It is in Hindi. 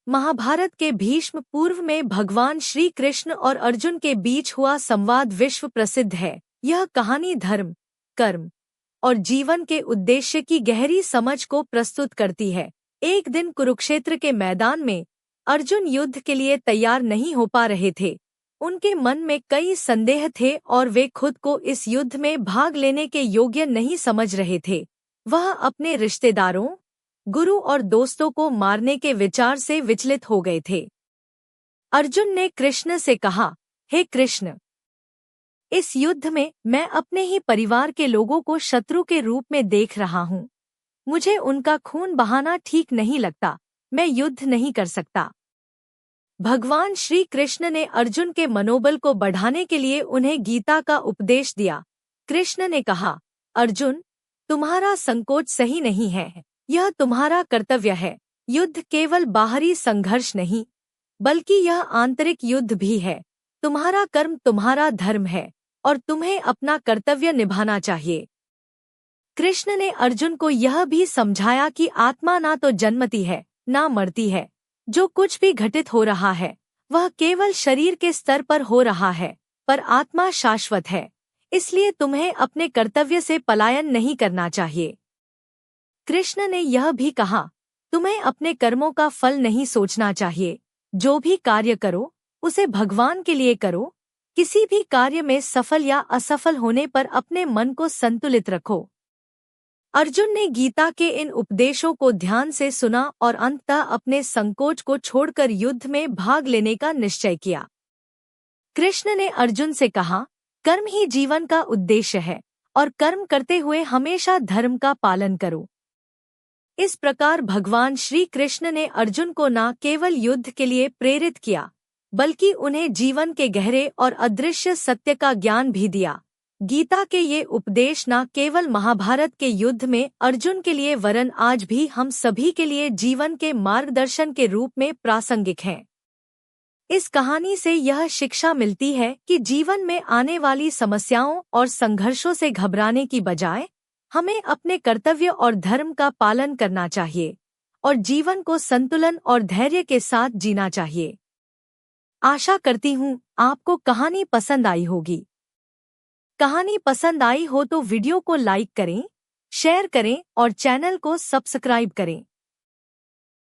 महाभारत के भीष्म पर्व में भगवान श्री कृष्ण और अर्जुन के बीच हुआ संवाद विश्व प्रसिद्ध है। यह कहानी धर्म, कर्म और जीवन के उद्देश्य की गहरी समझ को प्रस्तुत करती है। एक दिन कुरुक्षेत्र के मैदान में अर्जुन युद्ध के लिए तैयार नहीं हो पा रहे थे। उनके मन में कई संदेह थे और वे खुद को इस युद्ध में भाग लेने के योग्य नहीं समझ रहे थे। वह अपने रिश्तेदारों, गुरु और दोस्तों को मारने के विचार से विचलित हो गए थे। अर्जुन ने कृष्ण से कहा, हे कृष्ण, इस युद्ध में मैं अपने ही परिवार के लोगों को शत्रु के रूप में देख रहा हूँ। मुझे उनका खून बहाना ठीक नहीं लगता। मैं युद्ध नहीं कर सकता। भगवान श्री कृष्ण ने अर्जुन के मनोबल को बढ़ाने के लिए उन्हें गीता का उपदेश दिया। कृष्ण ने कहा, अर्जुन, तुम्हारा संकोच सही नहीं है। यह तुम्हारा कर्तव्य है। युद्ध केवल बाहरी संघर्ष नहीं, बल्कि यह आंतरिक युद्ध भी है। तुम्हारा कर्म तुम्हारा धर्म है और तुम्हें अपना कर्तव्य निभाना चाहिए। कृष्ण ने अर्जुन को यह भी समझाया कि आत्मा ना तो जन्मती है, ना मरती है। जो कुछ भी घटित हो रहा है, वह केवल शरीर के स्तर पर हो रहा है, पर आत्मा शाश्वत है। इसलिए तुम्हें अपने कर्तव्य से पलायन नहीं करना चाहिए। कृष्ण ने यह भी कहा, तुम्हें अपने कर्मों का फल नहीं सोचना चाहिए। जो भी कार्य करो, उसे भगवान के लिए करो। किसी भी कार्य में सफल या असफल होने पर अपने मन को संतुलित रखो। अर्जुन ने गीता के इन उपदेशों को ध्यान से सुना और अंततः अपने संकोच को छोड़कर युद्ध में भाग लेने का निश्चय किया। कृष्ण ने अर्जुन से कहा, कर्म ही जीवन का उद्देश्य है और कर्म करते हुए हमेशा धर्म का पालन करो। इस प्रकार भगवान श्री कृष्ण ने अर्जुन को न केवल युद्ध के लिए प्रेरित किया, बल्कि उन्हें जीवन के गहरे और अदृश्य सत्य का ज्ञान भी दिया। गीता के ये उपदेश न केवल महाभारत के युद्ध में अर्जुन के लिए वरन आज भी हम सभी के लिए जीवन के मार्गदर्शन के रूप में प्रासंगिक हैं। इस कहानी से यह शिक्षा मिलती है कि जीवन में आने वाली समस्याओं और संघर्षों से घबराने की बजाय हमें अपने कर्तव्य और धर्म का पालन करना चाहिए और जीवन को संतुलन और धैर्य के साथ जीना चाहिए। आशा करती हूँ आपको कहानी पसंद आई होगी। कहानी पसंद आई हो तो वीडियो को लाइक करें, शेयर करें और चैनल को सब्सक्राइब करें।